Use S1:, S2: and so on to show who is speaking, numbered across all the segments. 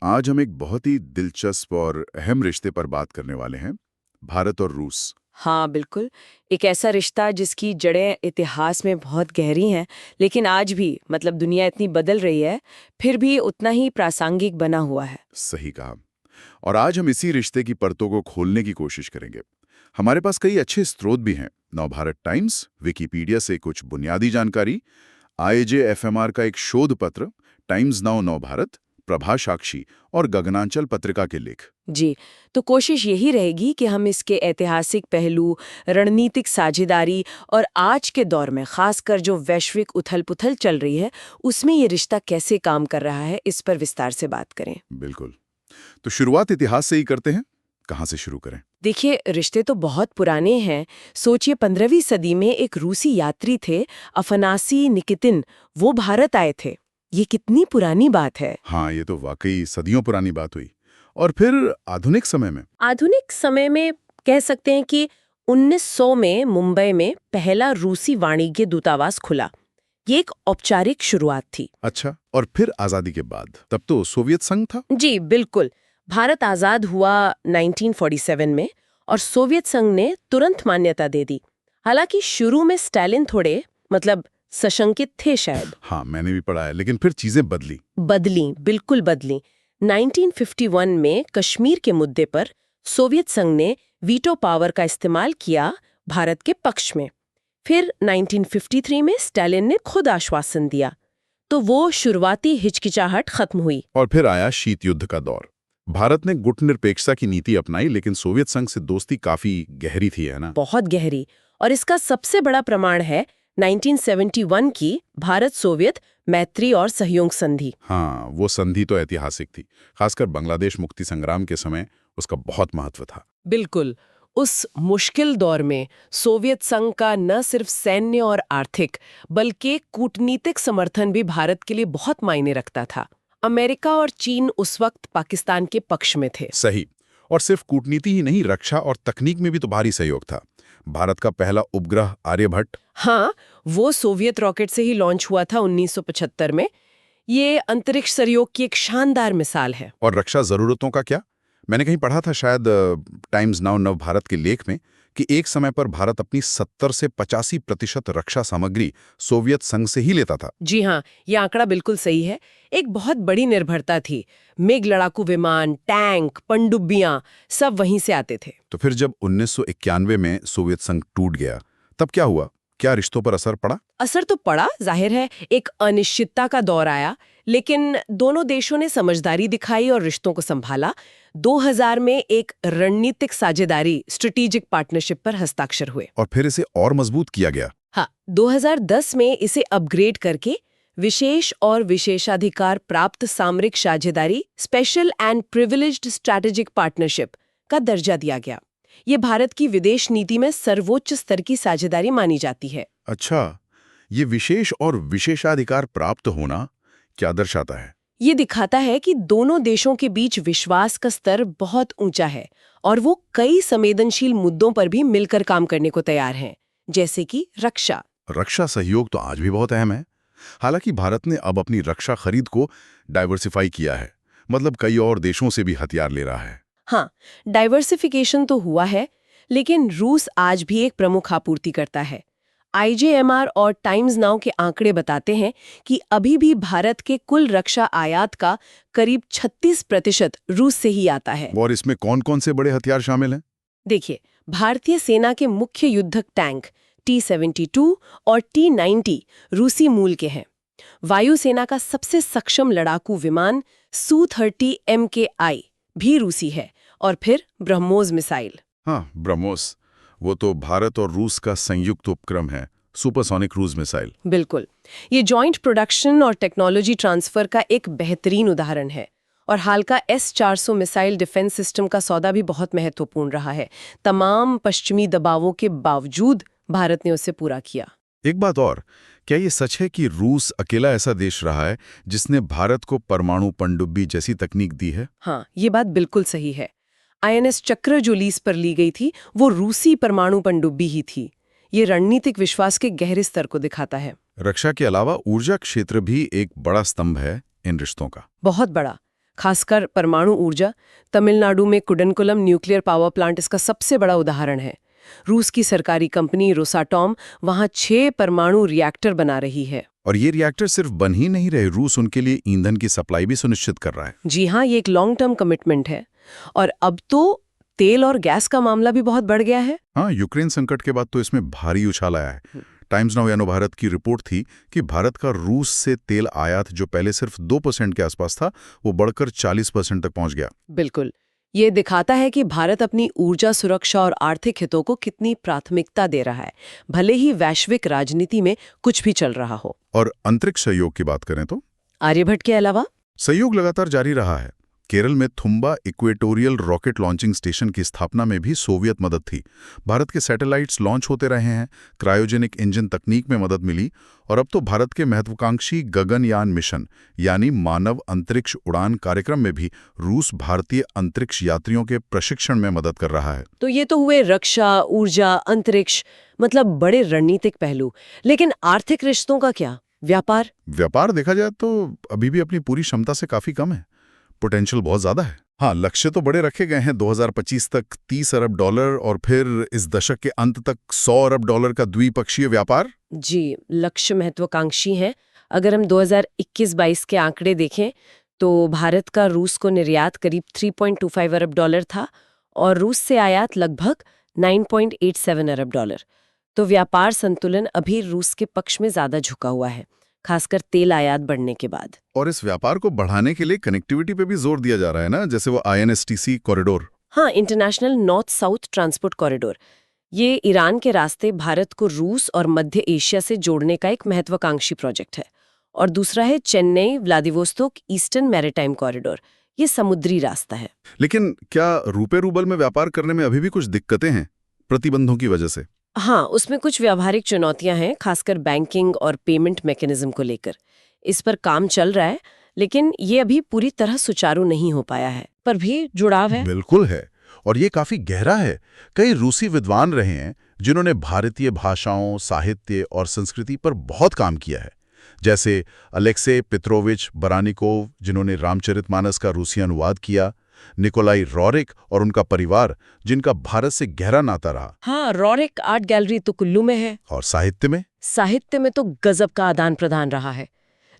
S1: आज हम एक बहुत ही दिलचस्प और अहम रिश्ते पर बात करने वाले हैं, भारत और रूस।
S2: हाँ बिल्कुल। एक ऐसा रिश्ता जिसकी जड़ें इतिहास में बहुत गहरी हैं, लेकिन आज भी मतलब दुनिया इतनी बदल रही है, फिर भी उतना ही प्रासंगिक बना हुआ है।
S1: सही कहा। और आज हम इसी रिश्ते की परतों को खोलने की कोशिश करेंगे। हमारे पास कई अच्छे स्रोत भी हैं। नवभारत टाइम्स, विकिपीडिया से कुछ बुनियादी जानकारी, IJFMR का एक शोध पत्र, टाइम्स नाउ नवभारत, प्रभा साक्षी और गगनांचल पत्रिका के लेख।
S2: जी, तो कोशिश यही रहेगी कि हम इसके ऐतिहासिक पहलू, रणनीतिक साझेदारी और आज के दौर में खासकर जो वैश्विक उथल-पुथल चल रही है, उसमें ये रिश्ता कैसे काम कर रहा है, इस पर विस्तार से बात करें।
S1: बिल्कुल। तो शुरुआत इतिहास से ही करते हैं। कहाँ से शुरू करें?
S2: देखिए, रिश्ते तो बहुत पुराने हैं। सोचिए 15वीं सदी में एक रूसी यात्री थे, अफनासी निकितिन, वो भारत आए थे। ये कितनी पुरानी बात है।
S1: हाँ, ये तो वाकई सदियों पुरानी बात हुई। और फिर आधुनिक समय में?
S2: आधुनिक समय में कह सकते हैं कि 1900 में मुंबई में पहला रूसी वाणिज्य दूतावास खुला। ये एक औपचारिक शुरुआत थी।
S1: अच्छा, और फिर आजादी के बाद? तब तो सोवियत संघ था।
S2: जी बिल्कुल। भारत आजाद हुआ 1947 में और सोवियत संघ ने तुरंत मान्यता दे दी। हालांकि शुरू में स्टालिन थोड़े मतलब सशंकित थे शायद।
S1: हाँ, मैंने भी पढ़ा है, लेकिन फिर चीजें
S2: बदली, बिल्कुल बदली। 1951 में कश्मीर के मुद्दे पर सोवियत संघ ने वीटो पावर का इस्तेमाल किया भारत के पक्ष में। फिर 1953 में स्टालिन ने खुद आश्वासन दिया, तो वो शुरुआती हिचकिचाहट खत्म हुई।
S1: और फिर आया शीत युद्ध का दौर। भारत ने गुटनिरपेक्षता की नीति अपनाई, लेकिन सोवियत संघ से दोस्ती काफी गहरी थी, है ना?
S2: बहुत गहरी। और इसका सबसे बड़ा प्रमाण है 1971 की भारत सोवियत मैत्री और सहयोग संधि।
S1: हाँ, वो संधि तो ऐतिहासिक थी। खासकर बांग्लादेश मुक्ति संग्राम के समय उसका बहुत महत्व था।
S2: बिल्कुल। उस मुश्किल दौर में सोवियत संघ का न सिर्फ सैन्य और आर्थिक बल्कि कूटनीतिक समर्थन भी भारत के लिए बहुत मायने रखता था। अमेरिका और चीन उस वक्त पाकिस्तान के पक्ष में थे।
S1: सही। और सिर्फ कूटनीति ही नहीं, रक्षा और तकनीक में भी तो भारी सहयोग था। भारत का पहला उपग्रह आर्यभट्ट।
S2: हाँ, वो सोवियत रॉकेट से ही लॉन्च हुआ था 1975 में। ये अंतरिक्ष सहयोग की एक शानदार मिसाल है।
S1: और रक्षा जरूरतों का क्या? मैंने कहीं पढ़ा था, शायद टाइम्स नाउ नव भारत के लेख में, कि एक समय पर भारत अपनी 70 से 85% रक्षा सामग्री सोवियत संघ से ही लेता था।
S2: जी हाँ, ये आंकड़ा बिल्कुल सही है। एक बहुत बड़ी निर्भरता थी। मिग लड़ाकू विमान, टैंक, पनडुब्बियां सब वहीं से आते थे।
S1: तो फिर जब 1991 में सोवियत संघ टूट गया, तब क्या हुआ? क्या रिश्तों पर असर पड़ा?
S2: असर तो पड़ा, जाहिर है। एक अनिश्चितता का दौर आया, लेकिन दोनों देशों ने समझदारी दिखाई और रिश्तों को संभाला। 2000 में एक रणनीतिक साझेदारी स्ट्रेटेजिक पार्टनरशिप पर हस्ताक्षर हुए।
S1: और फिर इसे और मजबूत किया गया।
S2: हाँ, 2010 में इसे अपग्रेड करके विशेष और विशेषाधिकार प्राप्त सामरिक साझेदारी special and privileged strategic partnership का दर्जा दिया गया। ये भारत की विदेश नीति में सर्वोच्च स्तर की साझेदारी मानी जाती है।
S1: अच्छा, ये विशेष और विशेषाधिकार प्राप्त होना क्या दर्शाता है?
S2: ये दिखाता है कि दोनों देशों के बीच विश्वास का स्तर बहुत ऊंचा है और वो कई संवेदनशील मुद्दों पर भी मिलकर काम करने को तैयार हैं, जैसे कि रक्षा।
S1: रक्षा सहयोग तो आज भी बहुत अहम है। हालांकि भारत ने अब अपनी रक्षा खरीद को डाइवर्सिफाई किया है, मतलब कई और देशों से भी हथियार ले रहा है।
S2: हाँ, डाइवर्सिफिकेशन तो हुआ है, लेकिन रूस आज भी एक प्रमुख आपूर्तिकर्ता है। IJMR और टाइम्स नाउ के आंकड़े बताते हैं कि अभी भी भारत के कुल रक्षा आयात का करीब 36% रूस से ही आता है।
S1: और इसमें कौन कौन से बड़े हथियार शामिल हैं?
S2: देखिए, भारतीय सेना के मुख्य युद्धक टैंक T-72 और T-90 रूसी मूल के हैं। वायुसेना का सबसे सक्षम लड़ाकू विमान Su-30 MKI भी रूसी है। और फिर ब्रह्मोस मिसाइल।
S1: हाँ, ब्रह्मोस, वो तो भारत और रूस का संयुक्त उपक्रम है, सुपरसोनिक क्रूज मिसाइल।
S2: बिल्कुल। ये जॉइंट प्रोडक्शन और टेक्नोलॉजी ट्रांसफर का एक बेहतरीन उदाहरण है। और हाल का S-400 मिसाइल डिफेंस सिस्टम का सौदा भी बहुत महत्वपूर्ण रहा है। तमाम पश्चिमी दबावों के बावजूद भारत ने उसे पूरा किया।
S1: एक बात और, क्या ये सच है कि रूस अकेला ऐसा देश रहा है जिसने भारत को परमाणु पनडुब्बी जैसी तकनीक दी है?
S2: हाँ, ये बात बिल्कुल सही है। INS चक्र जो लीज पर ली गई थी, वो रूसी परमाणु पनडुब्बी ही थी। ये रणनीतिक विश्वास के गहरे स्तर को दिखाता है।
S1: रक्षा के अलावा ऊर्जा क्षेत्र भी एक बड़ा स्तंभ है इन रिश्तों का।
S2: बहुत बड़ा। खासकर परमाणु ऊर्जा। तमिलनाडु में कुडनकुलम न्यूक्लियर पावर प्लांट इसका सबसे बड़ा उदाहरण है। रूस की सरकारी कंपनी रोसाटॉम वहां 6 परमाणु रिएक्टर बना रही है।
S1: और ये रिएक्टर सिर्फ बन ही नहीं रहे, रूस उनके लिए ईंधन की सप्लाई भी सुनिश्चित कर रहा है।
S2: जी हाँ, ये एक लॉन्ग टर्म कमिटमेंट है। और अब तो तेल और गैस का मामला भी बहुत बढ़ गया है।
S1: हाँ, यूक्रेन संकट के बाद तो इसमें भारी उछाल आया है। टाइम्स नाउ यानो भारत की रिपोर्ट थी कि भारत का रूस से तेल आयात जो पहले सिर्फ 2% के आसपास था, वो बढ़कर 40% तक पहुंच गया।
S2: बिल्कुल, ये दिखाता है कि भारत अपनी ऊर्जा सुरक्षा और आर्थिक हितों को कितनी प्राथमिकता दे रहा है, भले ही वैश्विक राजनीति में कुछ भी चल रहा हो।
S1: और अंतरिक्ष सहयोग की बात करें तो
S2: आर्यभट्ट के अलावा
S1: सहयोग लगातार जारी रहा है। केरल में Thumba equatorial rocket launching station की स्थापना में भी सोवियत मदद थी। भारत के सैटेलाइट्स लॉन्च होते रहे हैं, क्रायोजेनिक इंजन तकनीक में मदद मिली, और अब तो भारत के महत्वाकांक्षी गगनयान मिशन यानी मानव अंतरिक्ष उड़ान कार्यक्रम में भी रूस भारतीय अंतरिक्ष यात्रियों के प्रशिक्षण में मदद कर रहा है।
S2: तो ये तो हुए रक्षा, ऊर्जा, अंतरिक्ष, मतलब बड़े रणनीतिक पहलू। लेकिन आर्थिक रिश्तों का क्या? व्यापार
S1: देखा जाए तो अभी भी अपनी पूरी क्षमता से काफी कम है। पोटेंशियल बहुत ज्यादा है। हाँ, लक्ष्य तो बड़े रखे गए हैं। 2025 तक $30 अरब और फिर इस दशक के अंत तक $100 अरब का द्विपक्षीय व्यापार।
S2: जी, लक्ष्य महत्वाकांक्षी हैं। अगर हम 2021-22 के आंकड़े देखें तो भारत का रूस को निर्यात करीब $3.25 अरब था और रूस से आयात लगभग $9.87 अरब। तो व्यापार संतुलन अभी रूस के पक्ष में ज्यादा झुका हुआ है, खासकर तेल आयात बढ़ने के बाद।
S1: और इस व्यापार को बढ़ाने के लिए कनेक्टिविटी पे भी जोर दिया जा रहा है ना, जैसे वो INSTC कॉरिडोर।
S2: हाँ, international north south transport corridor. ये ईरान के रास्ते भारत को रूस और मध्य एशिया से जोड़ने का एक महत्वाकांक्षी प्रोजेक्ट है। और दूसरा है Chennai Vladivostok eastern maritime corridor. ये समुद्री रास्ता है।
S1: लेकिन क्या रुपए रूबल में व्यापार करने में अभी भी कुछ दिक्कतें हैं प्रतिबंधों की वजह से?
S2: हाँ, उसमें कुछ व्यावहारिक चुनौतियां हैं, खासकर बैंकिंग और पेमेंट मैकेनिज्म को लेकर। इस पर काम चल रहा है, लेकिन ये अभी पूरी तरह सुचारू नहीं हो पाया है, पर भी जुड़ाव है।
S1: बिल्कुल है, और ये काफी गहरा है। कई रूसी विद्वान रहे हैं जिन्होंने भारतीय भाषाओं, साहित्य और संस्कृति पर बहुत काम किया है, जैसे अलेक्से पेत्रोविच बरानिकोव जिन्होंने रामचरितमानस का रूसी अनुवाद किया, निकोलाई रोरिक और उनका परिवार जिनका भारत से गहरा नाता रहा।
S2: हाँ, रोरिक आर्ट गैलरी तो कुल्लू में है।
S1: और साहित्य में
S2: तो गजब का आदान प्रदान रहा है।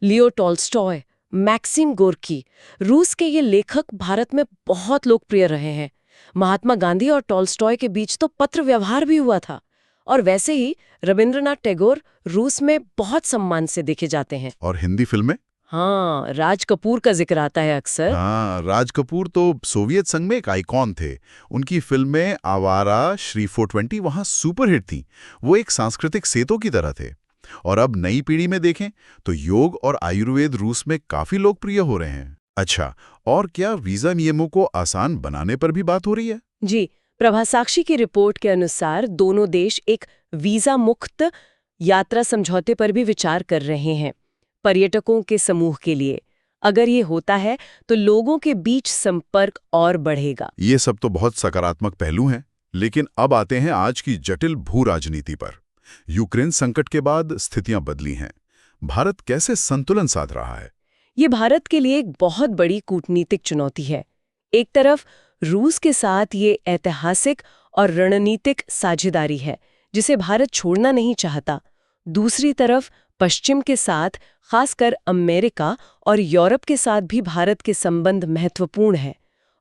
S2: लियो टॉल्स्टॉय, मैक्सिम गोर्की, रूस के ये लेखक भारत में बहुत लोकप्रिय रहे हैं। महात्मा गांधी और टॉल्स्टॉय के बीच तो पत्र व्यवहार भी हुआ था। और वैसे ही रविंद्रनाथ टैगोर रूस में बहुत सम्मान से देखे जाते हैं।
S1: और हिंदी फिल्में?
S2: हाँ, राज कपूर का जिक्र आता है अक्सर।
S1: हाँ, राज कपूर तो सोवियत संघ में एक आइकॉन थे। उनकी फिल्में आवारा, श्री 420 वहां सुपरहिट थी। वो एक सांस्कृतिक सेतु की तरह थे। और अब नई पीढ़ी में देखें तो योग और आयुर्वेद रूस में काफी लोकप्रिय हो रहे हैं। अच्छा, और क्या वीजा नियमों को आसान बनाने पर भी बात हो रही है?
S2: जी, प्रभा साक्षी की रिपोर्ट के अनुसार दोनों देश एक वीजा मुक्त यात्रा समझौते पर भी विचार कर रहे हैं पर्यटकों के समूह के लिए। अगर ये होता है तो लोगों के बीच संपर्क और बढ़ेगा।
S1: ये सब तो बहुत सकारात्मक पहलू हैं, लेकिन अब आते हैं आज की जटिल भू राजनीति पर। यूक्रेन संकट के बाद स्थितियां बदली हैं। भारत कैसे संतुलन साध रहा है?
S2: ये भारत के लिए एक बहुत बड़ी कूटनीतिक चुनौती है। एक तरफ रूस के साथ ये ऐतिहासिक और रणनीतिक साझेदारी है जिसे भारत छोड़ना नहीं चाहता। दूसरी तरफ पश्चिम के साथ, खासकर अमेरिका और यूरोप के साथ भी भारत के संबंध महत्वपूर्ण है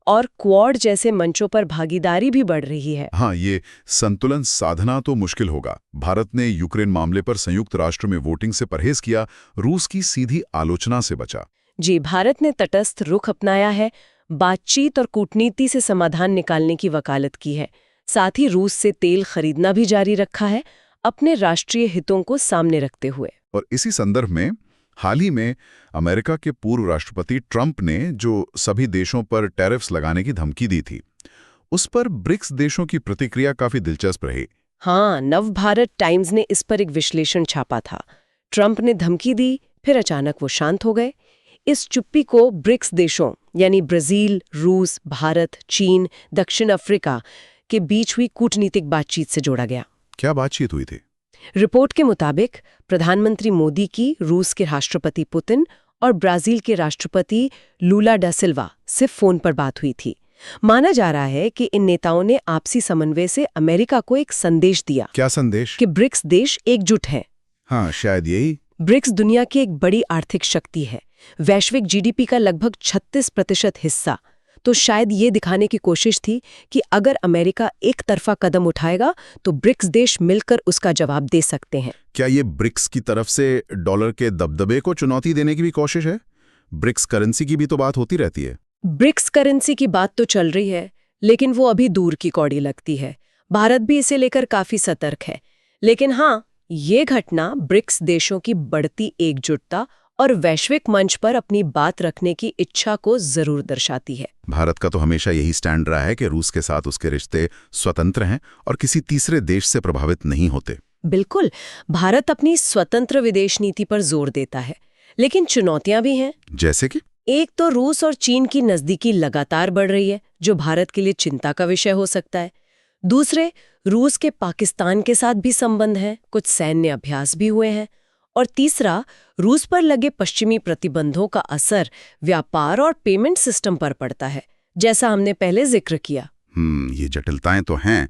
S2: और क्वाड जैसे मंचों पर भागीदारी भी बढ़ रही है।
S1: हाँ, ये संतुलन साधना तो मुश्किल होगा। भारत ने यूक्रेन मामले पर संयुक्त राष्ट्र में वोटिंग से परहेज किया, रूस की सीधी आलोचना से बचा।
S2: जी, भारत ने तटस्थ रुख अपनाया है, बातचीत और कूटनीति से समाधान निकालने की वकालत की है। साथ ही रूस से तेल खरीदना भी जारी रखा है, अपने राष्ट्रीय हितों को सामने रखते हुए।
S1: और इसी संदर्भ में हाल ही में अमेरिका के पूर्व राष्ट्रपति ट्रंप ने जो सभी देशों पर टैरिफ्स लगाने की धमकी दी थी, उस पर ब्रिक्स देशों की प्रतिक्रिया काफी दिलचस्प रही।
S2: हाँ, नवभारत टाइम्स ने इस पर एक विश्लेषण छापा था। ट्रंप ने धमकी दी, फिर अचानक वो शांत हो गए। इस चुप्पी को ब्रिक्स देशों यानी ब्राजील, रूस, भारत, चीन, दक्षिण अफ्रीका के बीच हुई कूटनीतिक बातचीत से जोड़ा गया।
S1: क्या बातचीत हुई थी?
S2: रिपोर्ट के मुताबिक प्रधानमंत्री मोदी की रूस के राष्ट्रपति पुतिन और ब्राजील के राष्ट्रपति लूला डा सिल्वा से फोन पर बात हुई थी। माना जा रहा है कि इन नेताओं ने आपसी समन्वय से अमेरिका को एक संदेश दिया।
S1: क्या संदेश?
S2: कि ब्रिक्स देश एकजुट हैं।
S1: हाँ, शायद यही।
S2: ब्रिक्स दुनिया की एक बड़ी आर्थिक शक्ति है, वैश्विक जीडीपी का लगभग 36% हिस्सा। तो शायद ये दिखाने की कोशिश थी कि अगर अमेरिका एक तरफा कदम उठाएगा तो ब्रिक्स देश मिलकर उसका जवाब दे सकते हैं।
S1: क्या ये ब्रिक्स की तरफ से डॉलर के दबदबे को चुनौती देने की भी कोशिश है? ब्रिक्स करेंसी की भी तो बात होती रहती है।
S2: ब्रिक्स करेंसी की बात तो चल रही है, लेकिन वो अभी दूर की कौड़ी लगती है। भारत भी इसे लेकर काफी सतर्क है। लेकिन हाँ, ये घटना ब्रिक्स देशों की बढ़ती एकजुटता और वैश्विक मंच पर अपनी बात रखने की इच्छा को जरूर दर्शाती है।
S1: भारत का तो हमेशा यही स्टैंड रहा है कि रूस के साथ उसके रिश्ते स्वतंत्र हैं और किसी तीसरे देश से प्रभावित नहीं होते।
S2: बिल्कुल, भारत अपनी स्वतंत्र विदेश नीति पर जोर देता है, लेकिन चुनौतियां भी हैं।
S1: जैसे कि?
S2: एक तो रूस और चीन की नजदीकी लगातार बढ़ रही है, जो भारत के लिए चिंता का विषय हो सकता है। दूसरे, रूस के पाकिस्तान के साथ भी संबंध हैं, कुछ सैन्य अभ्यास भी हुए हैं। और तीसरा, रूस पर लगे पश्चिमी प्रतिबंधों का असर व्यापार और पेमेंट सिस्टम पर पड़ता है, जैसा हमने पहले जिक्र किया।
S1: ये जटिलताएं तो हैं।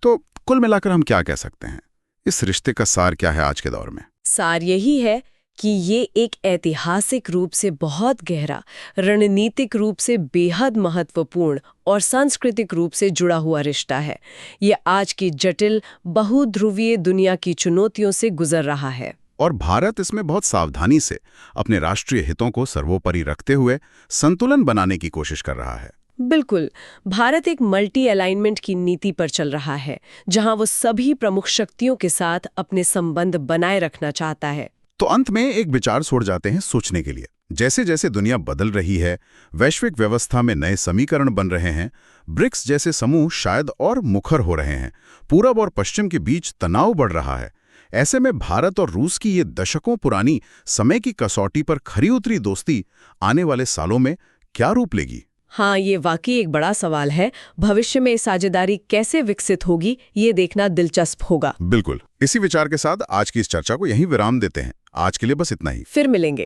S1: तो कुल मिलाकर हम क्या कह सकते हैं? इस रिश्ते का सार क्या है आज के दौर में?
S2: सार यही है कि ये एक ऐतिहासिक रूप से बहुत गहरा, रणनीतिक रूप से बेहद महत्वपूर्ण और सांस्कृतिक रूप से जुड़ा हुआ रिश्ता है। ये आज की जटिल बहुध्रुवीय दुनिया की चुनौतियों से गुजर रहा है।
S1: और भारत इसमें बहुत सावधानी से अपने राष्ट्रीय हितों को सर्वोपरि रखते हुए संतुलन बनाने की कोशिश कर रहा है।
S2: बिल्कुल, भारत एक मल्टी अलाइनमेंट की नीति पर चल रहा है, जहां वो सभी प्रमुख शक्तियों के साथ अपने संबंध बनाए रखना चाहता है।
S1: तो अंत में एक विचार छोड़ जाते हैं सोचने के लिए। जैसे जैसे दुनिया बदल रही है, वैश्विक व्यवस्था में नए समीकरण बन रहे हैं, ब्रिक्स जैसे समूह शायद और मुखर हो रहे हैं, पूरब और पश्चिम के बीच तनाव बढ़ रहा है। ऐसे में भारत और रूस की ये दशकों पुरानी समय की कसौटी पर खरी उतरी दोस्ती आने वाले सालों में क्या रूप लेगी?
S2: हाँ, ये वाकई एक बड़ा सवाल है। भविष्य में साझेदारी कैसे विकसित होगी, ये देखना दिलचस्प होगा।
S1: बिल्कुल। इसी विचार के साथ आज की इस चर्चा को यहीं विराम देते हैं। आज के लिए बस इतना ही।
S2: फिर मिलेंगे।